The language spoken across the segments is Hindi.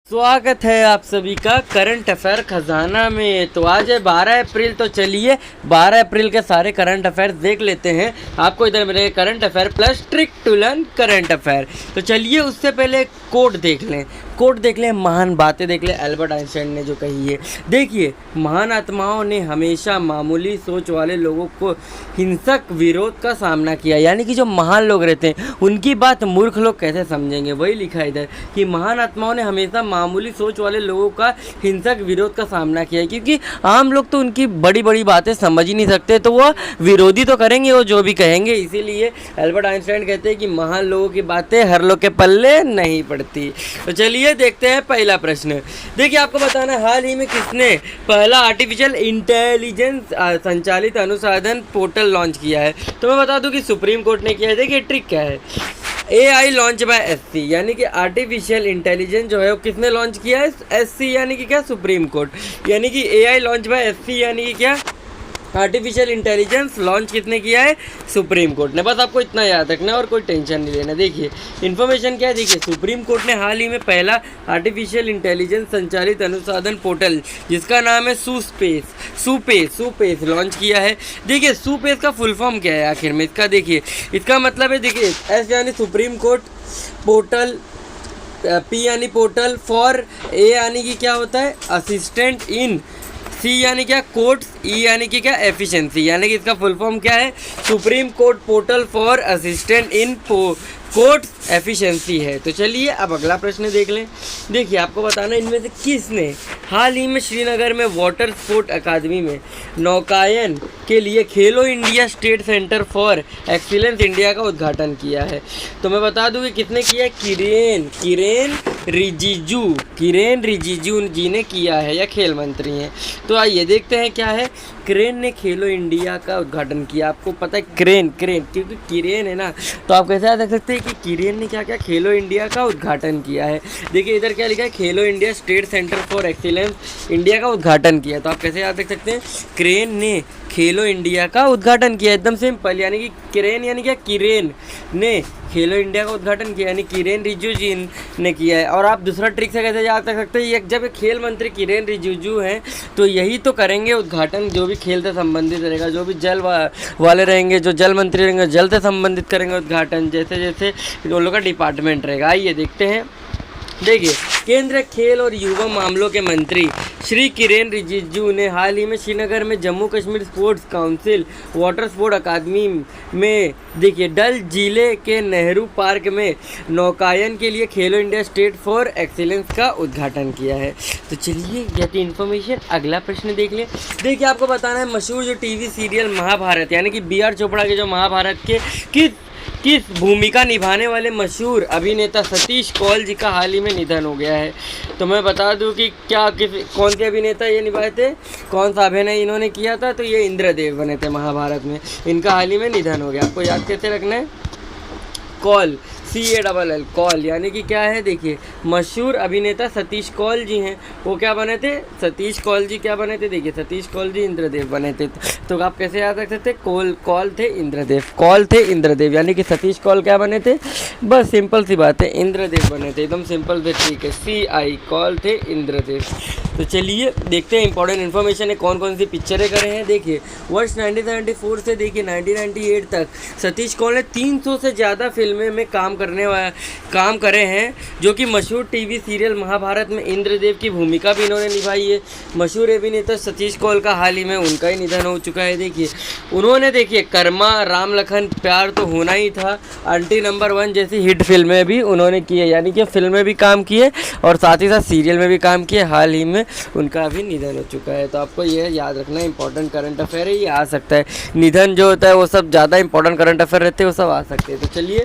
स्वागत है आप सभी का करंट अफेयर खजाना में। तो आज है 12 अप्रैल। तो चलिए 12 अप्रैल के सारे करंट अफेयर देख लेते हैं। आपको इधर मिलेगा current affair plus trick to learn current affair. तो चलिए उससे पहले कोट देख लें, महान बातें देख लें एल्बर्ट आइंस्टाइन ने जो कही है। देखिए, महान आत्माओं ने हमेशा मामूली सोच वाले लोगों को हिंसक विरोध का सामना किया। यानी कि जो महान लोग रहते हैं उनकी बात मूर्ख लोग कैसे समझेंगे, वही लिखा है इधर कि महान आत्माओं ने हमेशा मामूली सोच वाले लोगों का हिंसक विरोध का सामना किया। क्योंकि आम लोग तो उनकी बड़ी बड़ी बातें समझ ही नहीं सकते, तो वह विरोधी तो करेंगे वो जो भी कहेंगे। इसीलिए एल्बर्ट आइंस्टाइन कहते हैं कि महान लोगों की बातें हर लोग के पल्ले नहीं पड़ती। तो चलिए देखते हैं पहला प्रश्न। देखिए, आपको बताना है हाल ही में किसने पहला आर्टिफिशियल इंटेलिजेंस संचालित अनुसंधान पोर्टल लॉन्च किया है। तो मैं बता दूं कि सुप्रीम कोर्ट ने किया है। देखिए ट्रिक क्या है, AI लॉन्च बाय SC, यानी कि आर्टिफिशियल इंटेलिजेंस जो है वो किसने लॉन्च किया है? SC यानी कि क्या? Supreme court. यानी कि AI लॉन्च बाय SC यानी कि क्या? आर्टिफिशियल इंटेलिजेंस लॉन्च किसने किया है? सुप्रीम कोर्ट ने। बस आपको इतना याद रखना है और कोई टेंशन नहीं लेना। देखिए इन्फॉर्मेशन क्या है, देखिए सुप्रीम कोर्ट ने हाल ही में पहला आर्टिफिशियल इंटेलिजेंस संचालित अनुसंधान पोर्टल जिसका नाम है सुपेस लॉन्च किया है। देखिए सुपेस का फुल फॉर्म क्या है आखिर में इसका? देखिए इसका मतलब है, देखिए S यानी सुप्रीम कोर्ट, पोर्टल, P यानी पोर्टल, फॉर A यानी कि क्या होता है? असिस्टेंट इन, C यानी क्या? कोर्ट्स, E यानी कि क्या? एफिशिएंसी। यानी कि इसका फुल फॉर्म क्या है? Supreme court portal for assistant in court efficiency है। तो चलिए अब अगला प्रश्न देख लें। देखिए आपको बताना इनमें से किसने हाल ही में श्रीनगर में वाटर स्पोर्ट अकादमी में नौकायन के लिए खेलो India state centre for excellence India का उद्घाटन किया है। तो मैं बता दूं कि किसने किया है? किरेन रिजिजू जी ने किया है, या खेल मंत्री हैं। तो आइए देखते हैं क्या है। क्रेन ने खेलो इंडिया का उद्घाटन किया। आपको पता है क्रेन क्योंकि किरेन है ना, तो आप कैसे याद रख सकते हैं कि किरेन ने क्या क्या खेलो इंडिया का उद्घाटन किया है। देखिए इधर क्या लिखा है? खेलो India state centre for excellence India का उद्घाटन किया। तो आप कैसे याद रख सकते हैं? क्रेन ने खेलो इंडिया का उद्घाटन किया, एकदम सिंपल। यानी कि क्रेन यानी क्या? किरेन ने खेलो इंडिया का उद्घाटन किया, यानी किरेन रिजिजू ने किया है। और आप दूसरा ट्रिक से कैसे याद रख सकते हैं? जब खेल मंत्री किरेन रिजिजू हैं तो यही तो करेंगे उद्घाटन, जो भी खेल से संबंधित रहेगा, जो भी जल वाले रहेंगे, जो जल मंत्री रहेंगे जल से संबंधित करेंगे उद्घाटन, जैसे जैसे उन लोगों का डिपार्टमेंट रहेगा। आइए देखते हैं। देखिए केंद्रीय खेल और युवा मामलों के मंत्री श्री किरेन रिजिजू ने हाल ही में श्रीनगर में Jammu Kashmir sports council water sport academy में, देखिए डल जिले के नेहरू पार्क में नौकायन के लिए खेलो इंडिया स्टेट फॉर एक्सीलेंस का उद्घाटन किया है। तो चलिए यह थी इन्फॉर्मेशन। अगला प्रश्न देख लें। देखिए आपको बताना है मशहूर जो टीवी सीरियल महाभारत, यानी कि BR चोपड़ा के जो महाभारत के किस भूमिका निभाने वाले मशहूर अभिनेता सतीश कौल जी का हाल ही में निधन हो गया है। तो मैं बता दूं कि कौन से अभिनेता ये निभाए थे, कौन सा अभिनय इन्होंने किया था? तो ये इंद्रदेव बने थे महाभारत में। इनका हाल ही में निधन हो गया। आपको याद कैसे रखना है? कौल, CALL कौल, यानी कि क्या है? देखिए मशहूर अभिनेता सतीश कौल जी हैं, वो क्या बने थे? सतीश कौल जी क्या बने थे? देखिए सतीश कौल जी इंद्रदेव बने थे। तो आप कैसे याद रख सकते? कौल थे इंद्रदेव, यानी कि सतीश कौल क्या बने थे? बस सिंपल सी बात है, इंद्रदेव बने थे, एकदम सिंपल से ठीक है। CI कौल थे इंद्रदेव। तो चलिए देखते हैं इंपॉर्टेंट इन्फॉर्मेशन है कौन कौन सी पिक्चरें करे हैं। देखिए वर्ष 1974 से देखिए 1998 तक सतीश कौल ने 300 से ज़्यादा फिल्में में काम करे हैं, जो कि मशहूर टीवी सीरियल महाभारत में इंद्रदेव की भूमिका भी इन्होंने निभाई है। मशहूर अभिनेता सतीश कौल का हाल ही में उनका ही निधन हो चुका है। देखिए उन्होंने देखिए कर्मा, राम लखन, प्यार तो होना ही था, आंटी नंबर 1 जैसी हिट फिल्में भी उन्होंने की है, यानी कि फिल्में भी काम किए और साथ ही साथ सीरियल में भी काम किए। हाल ही में उनका भी निधन हो चुका है। तो आपको यह याद रखना है, इंपॉर्टेंट करंट अफेयर है, ये आ सकता है। निधन जो होता है वो सब ज़्यादा इंपॉर्टेंट करंट अफेयर रहते हैं, वो सब आ सकते हैं। तो चलिए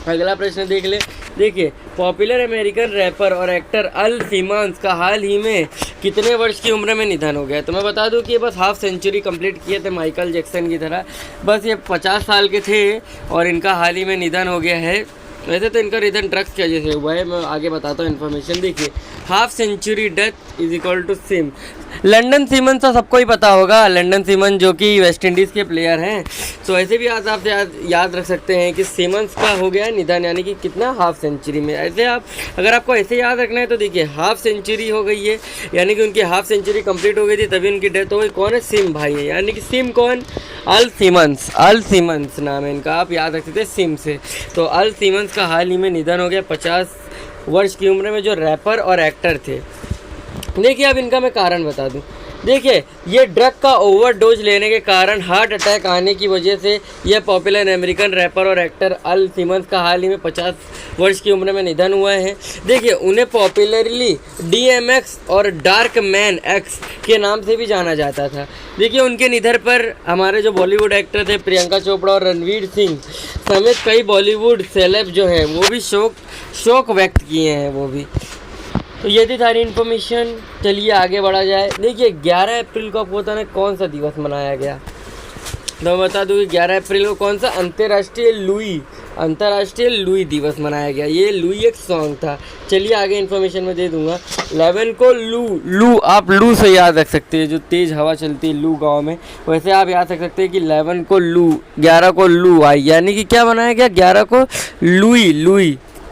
अगला प्रश्न देख ले। देखिए पॉपुलर अमेरिकन रैपर और एक्टर अल सिमंस का हाल ही में कितने वर्ष की उम्र में निधन हो गया? तो मैं बता दूं कि ये बस हाफ सेंचुरी कंप्लीट किए थे माइकल जैक्सन की तरह। बस ये 50 साल के थे और इनका हाल ही में निधन हो गया है। वैसे तो इनका निधन ड्रग्स की वजह से हुआ है, मैं आगे बताता हूँ इन्फॉर्मेशन। देखिए, half century death is equal to सिम। लंडन सीमन तो सबको ही पता होगा, लंडन सीमन जो कि वेस्ट इंडीज़ के प्लेयर हैं। तो ऐसे भी आप याद रख सकते हैं कि सीमन्स का हो गया निधन, यानी कि कितना, हाफ सेंचुरी में। ऐसे आप अगर आपको ऐसे याद रखना है तो देखिए, हाफ सेंचुरी हो गई है, यानी कि उनकी हाफ सेंचुरी कंप्लीट हो गई थी तभी उनकी डेथ हो गई। कौन है? सिम भाई है, यानी कि सिम कौन? अल सीमन्स, अल सीमन्स नाम है इनका, आप याद रख सकते हैं सिम से। तो अल सीमन्स का हाल ही में निधन हो गया 50 वर्ष की उम्र में, जो रैपर और एक्टर थे। देखिए, अब इनका मैं कारण बता दूं। देखिए, ये ड्रग का ओवरडोज लेने के कारण हार्ट अटैक आने की वजह से यह पॉपुलर अमेरिकन रैपर और एक्टर अल सीमन्स का हाल ही में 50 वर्ष की उम्र में निधन हुआ है। देखिए, उन्हें पॉपुलरली DMX और डार्क मैन एक्स के नाम से भी जाना जाता था। देखिए, उनके निधन पर हमारे जो बॉलीवुड एक्टर थे प्रियंका चोपड़ा और रणवीर सिंह समेत कई बॉलीवुड सेलेब जो हैं वो भी शोक व्यक्त किए हैं वो भी। तो ये थी सारी इन्फॉर्मेशन। चलिए आगे बढ़ा जाए। देखिए, 11 अप्रैल को आपको पता है कौन सा दिवस मनाया गया? तो मैं बता दूँ कि 11 अप्रैल को कौन सा अंतर्राष्ट्रीय लुई दिवस मनाया गया। ये लुई एक सॉन्ग था। चलिए आगे इन्फॉर्मेशन में दे दूंगा। 11 को लू आप लू से याद रख सकते हैं, जो तेज़ हवा चलती है लू गांव में, वैसे आप याद रख सकते हैं कि 11 को लू, 11 को लू आई, यानी कि क्या मनाया गया? 11 को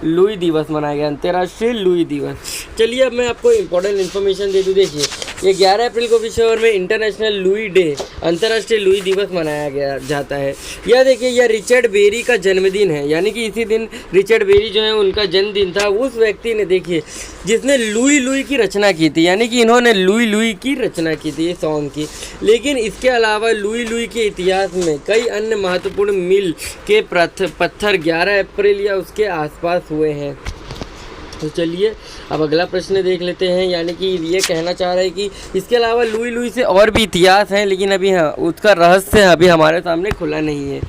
लुई दिवस मनाया गया, अंतर्राष्ट्रीय लुई दिवस। चलिए अब मैं आपको इंपॉर्टेंट इन्फॉर्मेशन दे दूँ। देखिए, ये 11 अप्रैल को विश्व भर में इंटरनेशनल लुई डे, अंतर्राष्ट्रीय लुई दिवस मनाया गया जाता है। यह देखिए, यह रिचर्ड बेरी का जन्मदिन है, यानी कि इसी दिन रिचर्ड बेरी जो है उनका जन्मदिन था। उस व्यक्ति ने, देखिए, जिसने लुई की रचना की थी, यानी कि इन्होंने लुई की रचना की थी ये सॉन्ग की। लेकिन इसके अलावा लुई के इतिहास में कई अन्य महत्वपूर्ण मील के पत्थर 11 अप्रैल या उसके आसपास हुए हैं। तो चलिए अब अगला प्रश्न देख लेते हैं। यानी कि ये कहना चाह रहे हैं कि इसके अलावा लुई से और भी इतिहास हैं, लेकिन अभी हाँ उसका रहस्य अभी हमारे सामने खुला नहीं है।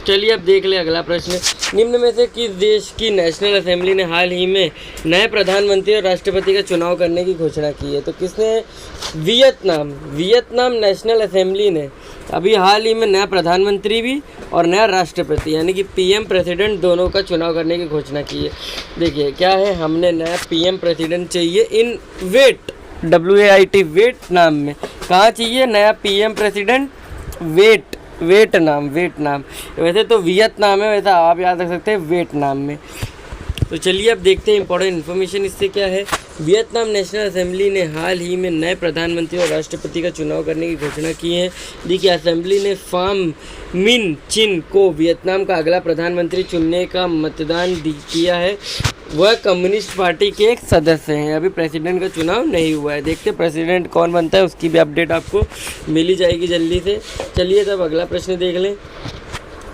चलिए अब देख ले अगला प्रश्न। निम्न में से किस देश की नेशनल असेंबली ने हाल ही में नए प्रधानमंत्री और राष्ट्रपति का चुनाव करने की घोषणा की है? तो किसने? वियतनाम नेशनल असेंबली ने अभी हाल ही में नया प्रधानमंत्री भी और नया राष्ट्रपति, यानी कि PM प्रेसिडेंट दोनों का चुनाव करने की घोषणा की है। देखिए क्या है, हमने नया PM प्रेसिडेंट चाहिए इन WAIT वियतनाम में। कहाँ चाहिए नया PM प्रेसिडेंट? वियतनाम। वैसे तो वियतनाम है, वैसा आप याद रख सकते हैं वियतनाम में। तो चलिए अब देखते हैं इंपॉर्टेंट इन्फॉर्मेशन इससे क्या है। वियतनाम नेशनल असेंबली ने हाल ही में नए प्रधानमंत्री और राष्ट्रपति का चुनाव करने की घोषणा की है। देखिए, असेंबली ने फाम मिन चिन को वियतनाम का अगला प्रधानमंत्री चुनने का मतदान किया है। वह कम्युनिस्ट पार्टी के एक सदस्य हैं। अभी प्रेसिडेंट का चुनाव नहीं हुआ है, देखते प्रेसिडेंट कौन बनता है, उसकी भी अपडेट आपको मिल ही जाएगी जल्दी से। चलिए तब अगला प्रश्न देख लें।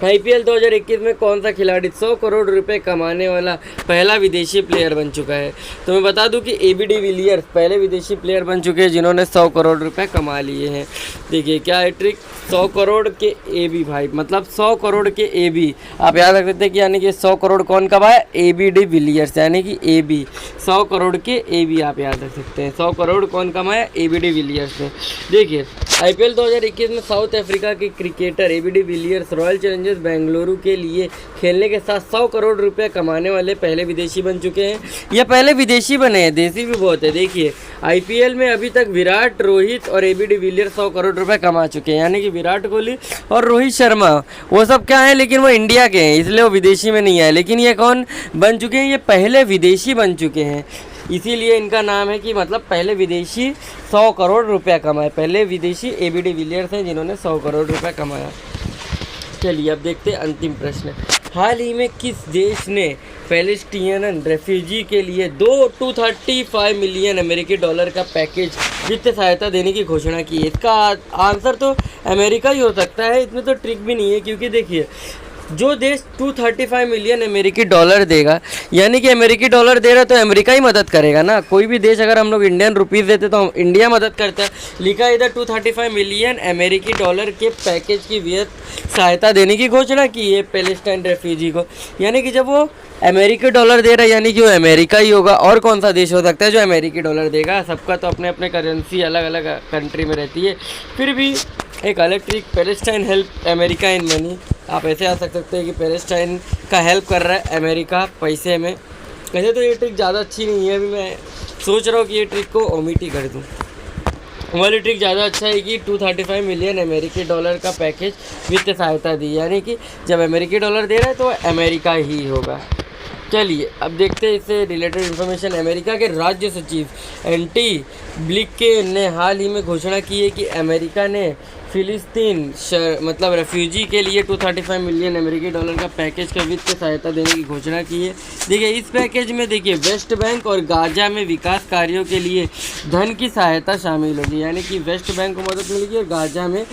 IPL 2021 में कौन सा खिलाड़ी 100 करोड़ रुपए कमाने वाला पहला विदेशी प्लेयर बन चुका है? तो मैं बता दूं कि AB डिविलियर्स पहले विदेशी प्लेयर बन चुके हैं जिन्होंने 100 करोड़ रुपए कमा लिए हैं। देखिए क्या है ट्रिक, 100 करोड़ के AB भाई, मतलब 100 करोड़ के AB आप याद रख सकते हैं कि यानी कि 100 करोड़ कौन कमाया? AB डिविलियर्स, यानी कि AB 100 करोड़ के AB आप याद रख सकते हैं। 100 करोड़ कौन कमाया? AB डिविलियर्स ने। देखिए IPL 2021 में साउथ अफ्रीका के cricketer AB de Villiers royal Challengers Bengaluru के लिए खेलने के साथ 100 करोड़ रुपए कमाने वाले पहले विदेशी बन चुके हैं। यह पहले विदेशी बने हैं, देसी भी बहुत है। देखिए IPL में अभी तक विराट, रोहित और AB डिविलियर्स 100 करोड़ रुपए कमा चुके हैं, यानी कि विराट कोहली और रोहित शर्मा वो सब क्या है, लेकिन वो इंडिया के हैं इसलिए वो विदेशी में नहीं आए। लेकिन ये कौन बन चुके हैं? ये पहले विदेशी बन चुके हैं, इसीलिए इनका नाम है कि मतलब पहले विदेशी 100 करोड़ रुपया कमाए। पहले विदेशी AB डिविलियर्स हैं जिन्होंने 100 करोड़ रुपया कमाया। चलिए अब देखते हैं अंतिम प्रश्न। हाल ही में किस देश ने पैलेस्टीनियन रेफ्यूजी के लिए 235 मिलियन अमेरिकी डॉलर का पैकेज वित्तीय सहायता देने की घोषणा की है? इसका आंसर तो अमेरिका ही हो सकता है, इसमें तो ट्रिक भी नहीं है। क्योंकि देखिए जो देश 235 मिलियन अमेरिकी डॉलर देगा, यानी कि अमेरिकी डॉलर दे रहा है तो अमेरिका ही मदद करेगा ना। कोई भी देश अगर हम लोग इंडियन रुपीज़ देते तो इंडिया मदद करता है। लिखा इधर 235 मिलियन अमेरिकी डॉलर के पैकेज की वित्तीय सहायता देने की घोषणा की है पैलेस्टाइन रेफ्यूजी को, यानी कि जब वो अमेरिकी डॉलर दे रहा है यानी कि वो अमेरिका ही होगा। और कौन सा देश हो सकता है जो अमेरिकी डॉलर देगा? सबका तो अपने अपने करेंसी अलग अलग कंट्री में रहती है, फिर भी एक अलग trick, Palestine help America in money. आप ऐसे आ सकते हैं कि पैलेस्टाइन का हेल्प कर रहा है अमेरिका पैसे में। वैसे तो ये ट्रिक ज़्यादा अच्छी नहीं है, अभी मैं सोच रहा हूँ कि ये ट्रिक को ओमिट ही कर दूँ। वाली ट्रिक ज़्यादा अच्छा है कि 235 मिलियन अमेरिकी डॉलर का पैकेज वित्तीय सहायता दी, यानी कि जब अमेरिकी डॉलर दे रहा है तो अमेरिका ही होगा। चलिए अब देखते हैं इससे रिलेटेड इन्फॉर्मेशन। अमेरिका के राज्य सचिव एंटी ब्लिंकेन ने हाल ही में घोषणा की है कि अमेरिका ने फिलिस्तीन मतलब रेफ्यूजी के लिए 235 मिलियन अमेरिकी डॉलर का पैकेज का वित्तीय सहायता देने की घोषणा की है। देखिए इस पैकेज में देखिए वेस्ट बैंक और गाजा में विकास कार्यों के लिए धन की सहायता शामिल होगी, यानी कि वेस्ट बैंक को मदद मिलेगी और गाजा में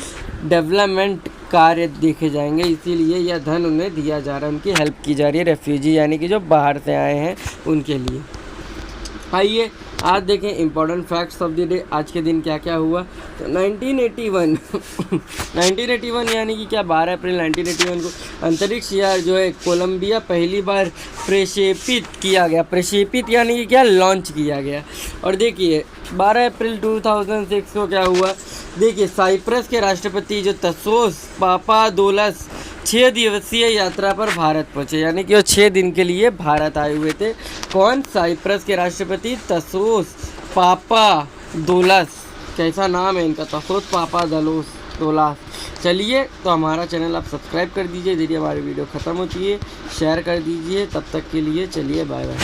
डेवलपमेंट कार्य देखे जाएंगे, इसीलिए यह धन उन्हें दिया जा रहा है, उनकी हेल्प की जा रही है, रेफ्यूजी यानी कि जो बाहर से आए हैं उनके लिए। आइए आज देखें important facts of the day. आज के दिन क्या क्या हुआ। तो 1981 यानी कि क्या 12 अप्रैल 1981 को अंतरिक्ष यान जो है कोलंबिया पहली बार प्रक्षेपित किया गया। प्रक्षेपित यानी कि क्या लॉन्च किया गया। और देखिए 12 अप्रैल 2006 को क्या हुआ। देखिए साइप्रस के राष्ट्रपति जो तसोस पापादोलस 6 दिवसीय यात्रा पर भारत पहुंचे, यानी कि वो 6 दिन के लिए भारत आए हुए थे। कौन? साइप्रस के राष्ट्रपति तसोस पापादोलस। कैसा नाम है इनका, तसोस पापादोलस। चलिए तो हमारा चैनल आप सब्सक्राइब कर दीजिए। धीरे हमारी वीडियो ख़त्म होती है, शेयर कर दीजिए। तब तक के लिए चलिए बाय बाय।